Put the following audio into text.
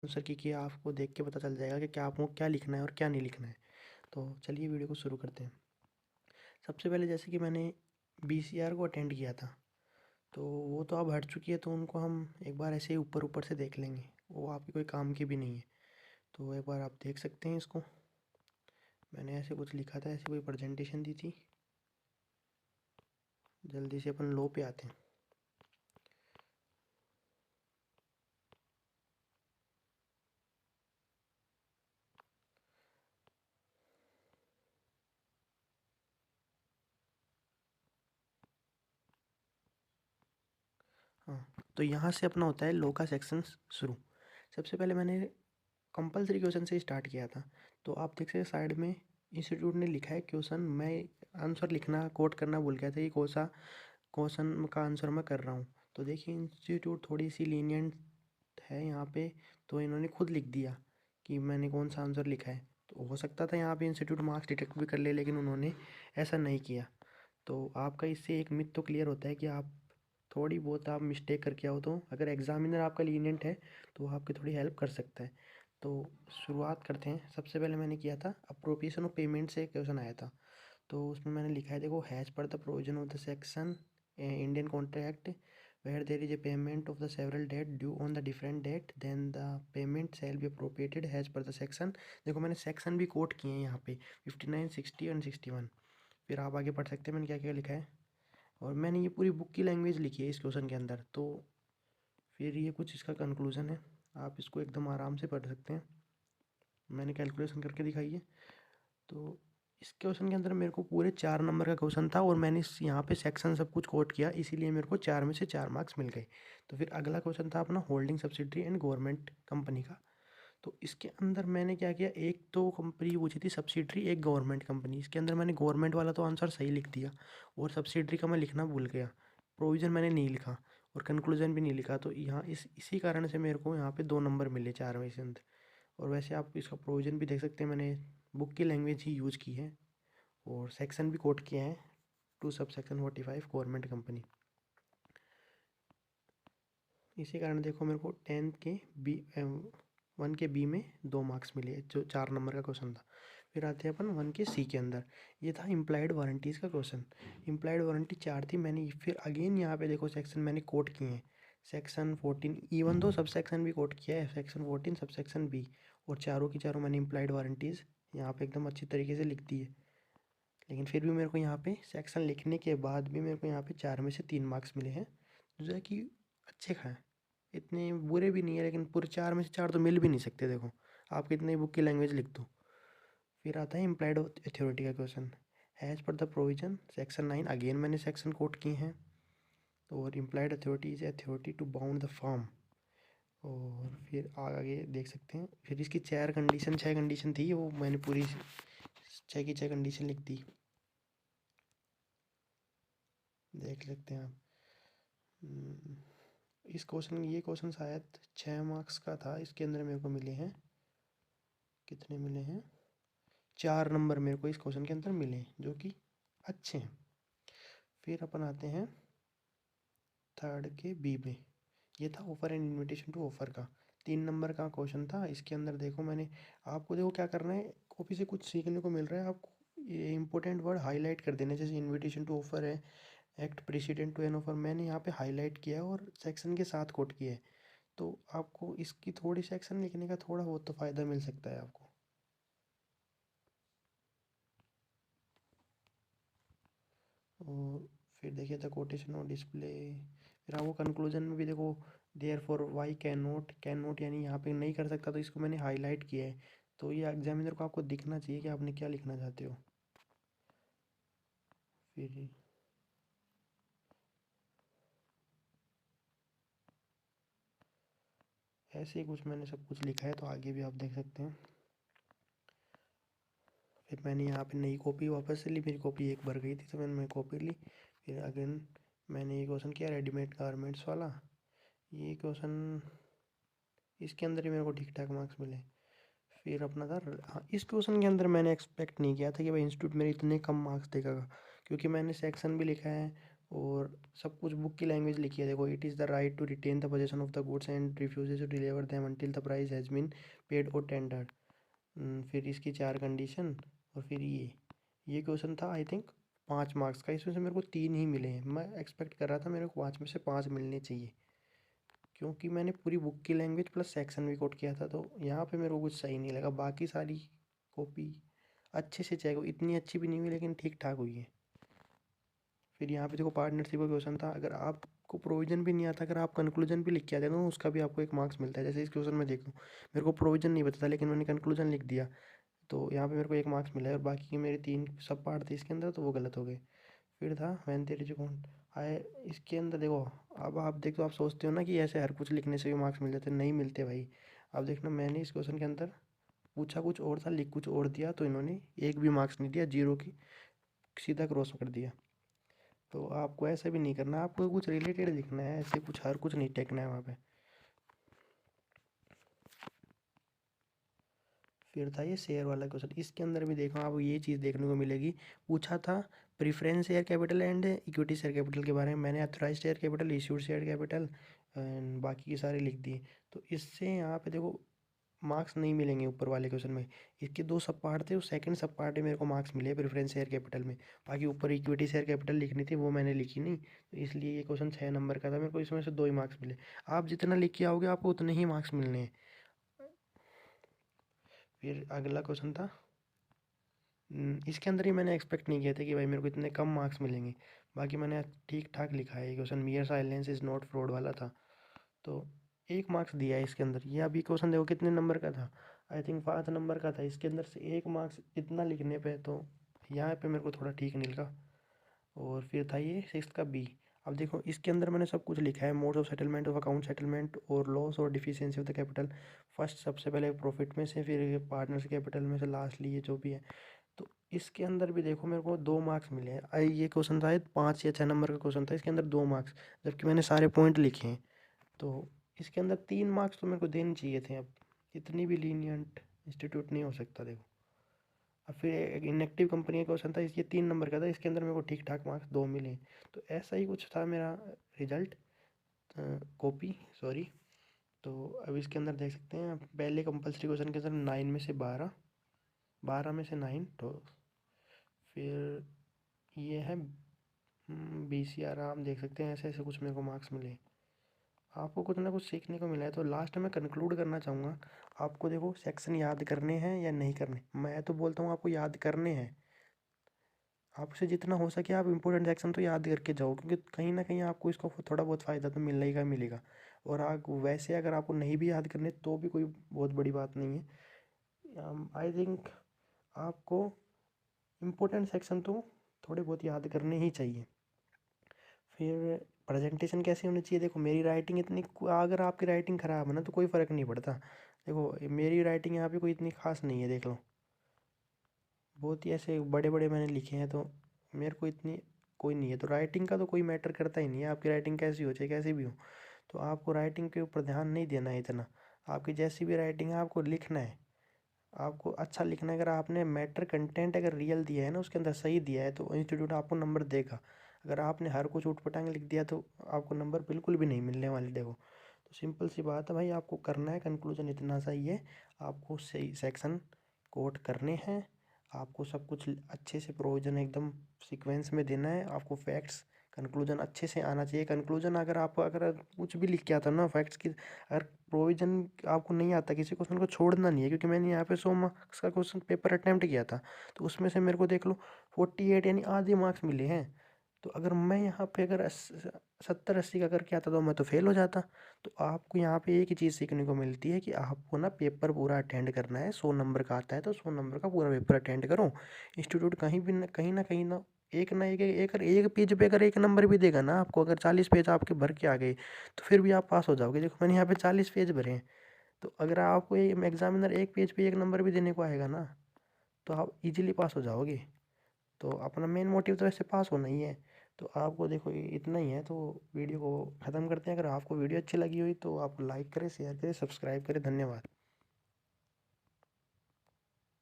Answer की आपको देख के पता चल जाएगा कि क्या आपको क्या लिखना है और क्या नहीं लिखना है। तो चलिए वीडियो को शुरू करते हैं। सबसे पहले जैसे कि मैंने बीसीआर को अटेंड किया था, तो वो तो अब हट चुकी है, तो उनको हम एक बार ऐसे ही ऊपर ऊपर से देख लेंगे। वो आपकी कोई काम की भी नहीं है, तो एक बार आप देख सकते हैं इसको। मैंने ऐसे कुछ लिखा था, ऐसे कोई प्रेजेंटेशन दी थी। जल्दी से अपन लो पे आते हैं। हाँ, तो यहाँ से अपना होता है लो का सेक्शन शुरू। सबसे पहले मैंने कंपलसरी क्वेश्चन से स्टार्ट किया था। तो आप देख सकते हैं साइड में इंस्टीट्यूट ने लिखा है क्वेश्चन। मैं आंसर लिखना कोट करना भूल गया था कि कौन सा क्वेश्चन का आंसर मैं कर रहा हूँ। तो देखिए इंस्टीट्यूट थोड़ी सी लीनियंट है यहाँ पे, तो इन्होंने खुद लिख दिया कि मैंने कौन सा आंसर लिखा है। तो हो सकता था यहाँ पे इंस्टीट्यूट मार्क्स डिटेक्ट भी कर ले, लेकिन उन्होंने ऐसा नहीं किया। तो आपका इससे एक मिथ तो क्लियर होता है कि आप थोड़ी बहुत आप मिस्टेक करके आओ, तो अगर एग्जामिनर आपका लीनियंट है तो वो आपकी थोड़ी हेल्प कर सकता है। तो शुरुआत करते हैं। सबसे पहले मैंने किया था अप्रोप्रिएशन ऑफ पेमेंट से क्वेश्चन आया था। तो उसमें मैंने लिखा है, देखो, हैज पर the provision of the section Indian contract where there is a payment of the several debt due on the different date, then the payment shall be appropriated as per the section। देखो मैंने section भी coat किए हैं यहाँ पे 59, 60 और 61। फिर आप आगे पढ़ सकते हैं मैंने क्या क्या लिखा है। और मैंने ये पूरी बुक की लैंग्वेज लिखी है इस क्वेश्चन के अंदर। तो फिर ये कुछ इसका कंक्लूजन है, आप इसको एकदम आराम से पढ़ सकते हैं। मैंने कैलकुलेशन करके दिखाई है। तो इस क्वेश्चन के अंदर मेरे को पूरे 4 नंबर का क्वेश्चन था, और मैंने इस यहाँ पे सेक्शन सब कुछ कोट किया, इसीलिए मेरे को 4 में से 4 मार्क्स मिल गए। तो फिर अगला क्वेश्चन था अपना holding subsidiary and government company का। तो इसके अंदर मैंने क्या किया, एक तो कंपनी पूछी थी सब्सिडरी, एक गवर्नमेंट कंपनी। इसके अंदर मैंने गवर्नमेंट वाला तो आंसर सही लिख दिया, और सब्सिडरी का मैं लिखना भूल गया। प्रोविज़न मैंने नहीं लिखा, और कंक्लूजन भी नहीं लिखा। तो यहाँ इसी कारण से मेरे को यहाँ पे 2 नंबर मिले 4 में से अंदर। और वैसे आप इसका प्रोविज़न भी देख सकते हैं, मैंने बुक की लैंग्वेज ही यूज़ की है, और सेक्शन भी कोट किए हैं, 2 सब सेक्शन 45 गवर्नमेंट कंपनी। इसी कारण देखो मेरे को 10 के बी 1 के बी में 2 मार्क्स मिले, जो 4 नंबर का क्वेश्चन था। फिर आते हैं अपन 1 के सी के अंदर। ये था इम्प्लाइड वारंटीज़ का क्वेश्चन। इम्प्लाइड वारंटी 4 थी। मैंने फिर अगेन यहाँ पे देखो सेक्शन मैंने कोट किए हैं। Section 14, even though sub section भी कोट किया है, सेक्शन 14 सब सेक्शन बी, और चारों की चारों मैंने इम्प्लाइड वारंटीज़ यहाँ पे एकदम अच्छी तरीके से लिख दी है। लेकिन फिर भी मेरे को यहाँ पे सेक्शन लिखने के बाद भी मेरे को यहाँ पे 4 में से 3 मार्क्स मिले हैं, जो है कि अच्छे खाए, इतने बुरे भी नहीं है। लेकिन पूरे 4 में से 4 तो मिल भी नहीं सकते। देखो आप कितने बुक की लैंग्वेज लिख दो। फिर आता है इम्प्लाइड अथॉरिटी का question. As per the provision section 9, again मैंने सेक्शन कोट किए हैं। और implied authority is authority to bound the firm. और फिर आगे देख सकते हैं, फिर इसकी 6 कंडीशन थी, वो मैंने पूरी 6 की 6 कंडीशन लिख दी, देख सकते हैं आप। ये क्वेश्चन शायद 6 मार्क्स का था। इसके अंदर मेरे को मिले हैं, कितने मिले हैं, 4 नंबर मेरे को इस क्वेश्चन के अंदर मिले, जो कि अच्छे हैं। फिर अपन आते हैं 3 के बी में। ये था offer and invitation to offer का 3 नंबर का क्वेश्चन था। इसके अंदर देखो मैंने आपको, देखो क्या करना है, कॉपी से कुछ सीखने को मिल रहा है आपको। ये इंपॉर्टेंट वर्ड हाईलाइट कर देने, जैसे इनविटेशन टू ऑफर है, act president to an offer, मैंने यहाँ पे हाईलाइट किया है और सेक्शन के साथ कोट किया है। तो आपको इसकी थोड़ी सेक्शन लिखने का थोड़ा बहुत तो फ़ायदा मिल सकता है आपको। और फिर देखिए द कोटेशन और डिस्प्ले। फिर आपको कंक्लूजन में भी देखो, therefore we can note यानी यहाँ पे नहीं कर सकता, तो इसको मैंने हाईलाइट किया है। तो ये एग्जामिनर को आपको दिखना चाहिए कि आपने क्या लिखना चाहते हो। फिर ऐसे ही कुछ मैंने सब कुछ लिखा है, तो आगे भी आप देख सकते हैं। फिर मैंने यहाँ पे नई कॉपी वापस से ली, मेरी कॉपी एक भर गई थी, तो मैंने कॉपी ली। फिर अगेन मैंने ये क्वेश्चन किया रेडीमेड गारमेंट्स वाला। ये क्वेश्चन, इसके अंदर ही मेरे को ठीक ठाक मार्क्स मिले। फिर अपना था, हाँ, इस क्वेश्चन के अंदर मैंने एक्सपेक्ट नहीं किया था कि भाई इंस्टीट्यूट मेरे इतने कम मार्क्स देगा, क्योंकि मैंने सेक्शन भी लिखा है और सब कुछ बुक की लैंग्वेज लिखी है। देखो, it is the right to retain the possession of the goods and refuses to deliver them until the price has been paid और टेंडर्ड। फिर इसकी 4 कंडीशन, और फिर ये क्वेश्चन था आई थिंक 5 मार्क्स का। इसमें से मेरे को 3 ही मिले हैं। मैं एक्सपेक्ट कर रहा था मेरे को 5 में से 5 मिलने चाहिए, क्योंकि मैंने पूरी बुक की लैंग्वेज प्लस सेक्शन भी कोट किया था। तो यहाँ पे मेरे को कुछ सही नहीं लगा। बाकी सारी कॉपी अच्छे से चेक, इतनी अच्छी भी नहीं हुई लेकिन ठीक ठाक हुई है। फिर यहाँ पे देखो, पार्टनरशिप का क्वेश्चन था। अगर आपको प्रोविजन भी नहीं आता, अगर आप कंक्लूजन भी लिख के आते हो, उसका भी आपको 1 मार्क्स मिलता है। जैसे इस क्वेश्चन में देखो, मेरे को प्रोविजन नहीं पता था लेकिन मैंने कंक्लूजन लिख दिया, तो यहाँ पे मेरे को 1 मार्क्स मिला है। और बाकी के मेरे 3 सब पार्ट थे इसके अंदर, तो वो गलत हो गए। फिर था वैन तेरे जो कौन आए, इसके अंदर देखो, अब आप देखो, आप सोचते हो ना कि ऐसे हर कुछ लिखने से भी मार्क्स मिल जाते हैं, नहीं मिलते भाई। अब देखना, मैंने इस क्वेश्चन के अंदर पूछा कुछ और था, लिख कुछ और दिया, तो इन्होंने 1 भी मार्क्स नहीं दिया, 0 की सीधा क्रॉस कर दिया। तो आपको ऐसा भी नहीं करना, आपको कुछ रिलेटेड लिखना है, ऐसे कुछ हर कुछ नहीं टेकना है वहाँ पे। फिर था ये शेयर वाला क्वेश्चन। इसके अंदर भी देखो, आपको ये चीज़ देखने को मिलेगी। पूछा था preference share capital and equity share capital के बारे में। मैंने authorised share capital, issued share capital and बाकी के सारे लिख दिए। तो इससे यहाँ पे देखो मार्क्स नहीं मिलेंगे ऊपर वाले क्वेश्चन में। इसके 2 सब पार्ट थे, उस सेकंड सब पार्ट में मेरे को मार्क्स मिले प्रेफरेंस शेयर कैपिटल में। बाकी ऊपर इक्विटी शेयर कैपिटल लिखनी थी, वो मैंने लिखी नहीं, तो इसलिए ये क्वेश्चन 6 नंबर का था। मेरे को इसमें से 2 ही मार्क्स मिले। आप जितना लिख के आओगे आपको उतने ही मार्क्स मिलने हैं। फिर अगला क्वेश्चन था, इसके अंदर ही मैंने एक्सपेक्ट नहीं किया था कि भाई मेरे को इतने कम मार्क्स मिलेंगे। बाकी मैंने ठीक ठाक लिखा है। ये question मियर silence is not fraud वाला था, तो 1 मार्क्स दिया है इसके अंदर। ये अभी क्वेश्चन देखो कितने नंबर का था, आई थिंक 5 नंबर का था। इसके अंदर से 1 मार्क्स इतना लिखने पे, तो यहाँ पे मेरे को थोड़ा ठीक नहीं लगा। और फिर था ये 6th का बी। अब देखो, इसके अंदर मैंने सब कुछ लिखा है, modes of settlement of account settlement और लॉस और deficiency of the capital. First सबसे पहले प्रॉफिट में से, फिर पार्टनर्स कैपिटल में से, लास्टली ये जो भी है। तो इसके अंदर भी देखो मेरे को 2 मार्क्स मिले हैं। ये क्वेश्चन था 5 या 6 नंबर का क्वेश्चन था, इसके अंदर 2 मार्क्स, जबकि मैंने सारे पॉइंट लिखे हैं। तो इसके अंदर 3 मार्क्स तो मेरे को देने चाहिए थे। अब इतनी भी लीनियंट इंस्टीट्यूट नहीं हो सकता देखो। अब फिर एक इनएक्टिव कंपनी का क्वेश्चन था, इसके 3 नंबर का था, इसके अंदर मेरे को ठीक ठाक मार्क्स 2 मिले। तो ऐसा ही कुछ था मेरा रिजल्ट, कॉपी सॉरी। तो अब इसके अंदर देख सकते हैं, पहले कंपल्सरी क्वेश्चन के अंदर 9 में से 12, 12 में से 9, तो फिर ये है BCR। आप देख सकते हैं ऐसे ऐसे कुछ मेरे को मार्क्स मिले। आपको कुछ ना कुछ सीखने को मिला है। तो लास्ट में कंक्लूड करना चाहूँगा, आपको देखो सेक्शन याद करने हैं या नहीं करने। मैं तो बोलता हूँ आपको याद करने हैं। आपसे जितना हो सके आप इंपॉर्टेंट सेक्शन तो याद करके जाओ, क्योंकि कहीं ना कहीं आपको इसका थोड़ा बहुत फ़ायदा तो मिलना ही का मिलेगा। और आप वैसे अगर आपको नहीं भी याद करने तो भी कोई बहुत बड़ी बात नहीं है। आई थिंक आपको इम्पोर्टेंट सेक्शन तो थोड़े बहुत याद करने ही चाहिए। फिर प्रेजेंटेशन कैसी होनी चाहिए। देखो, मेरी राइटिंग इतनी, अगर आपकी राइटिंग ख़राब है ना तो कोई फ़र्क नहीं पड़ता। देखो, मेरी राइटिंग यहाँ पे कोई इतनी खास नहीं है, देख लो। बहुत ही ऐसे बड़े बड़े मैंने लिखे हैं, तो मेरे को इतनी कोई नहीं है। तो राइटिंग का तो कोई मैटर करता ही नहीं है, आपकी राइटिंग कैसी हो चाहे कैसी भी हो। तो आपको राइटिंग के ऊपर ध्यान नहीं देना है इतना। आपकी जैसी भी राइटिंग है आपको लिखना है, आपको अच्छा लिखना है। अगर आपने मैटर कंटेंट अगर रियल दिया है ना, उसके अंदर सही दिया है, तो इंस्टीट्यूट आपको नंबर देगा। अगर आपने हर कुछ उटपटांग लिख दिया तो आपको नंबर बिल्कुल भी नहीं मिलने वाले। देखो, तो सिंपल सी बात है भाई, आपको करना है कंक्लूजन इतना सा ही है। आपको सही सेक्शन कोट करने हैं, आपको सब कुछ अच्छे से प्रोविजन एकदम सीक्वेंस में देना है। आपको फैक्ट्स कंक्लूजन अच्छे से आना चाहिए। कंक्लूजन अगर कुछ भी लिख के आता ना फैक्ट्स की, अगर प्रोविजन आपको नहीं आता, किसी क्वेश्चन को छोड़ना नहीं है। क्योंकि मैंने यहाँ पे 100 मार्क्स का क्वेश्चन पेपर अटैम्प्ट किया था, तो उसमें से मेरे को देख लो 48 यानी आधे मार्क्स मिले हैं। तो अगर मैं यहाँ पे अगर 70-80 का करके आता तो मैं तो फेल हो जाता। तो आपको यहाँ पे एक ही चीज़ सीखने को मिलती है कि आपको ना पेपर पूरा अटेंड करना है। 100 नंबर का आता है तो 100 नंबर का पूरा पेपर अटेंड करो। इंस्टीट्यूट कहीं भी ना एक ना एक पेज पे अगर 1 नंबर भी देगा ना आपको, अगर 40 पेज आपके भर के आ गए तो फिर भी आप पास हो जाओगे। देखो, मैंने यहाँ पे 40 पेज भरे हैं। तो अगर आपको ये एग्जामिनर 1 पेज पे 1 नंबर भी देने को आएगा ना, तो आप इजीली पास हो जाओगे। तो अपना मेन मोटिव तो वैसे पास होना ही है। तो आपको देखो इतना ही है। तो वीडियो को ख़त्म करते हैं। अगर आपको वीडियो अच्छी लगी हुई तो आप लाइक करें, शेयर करें, सब्सक्राइब करें। धन्यवाद।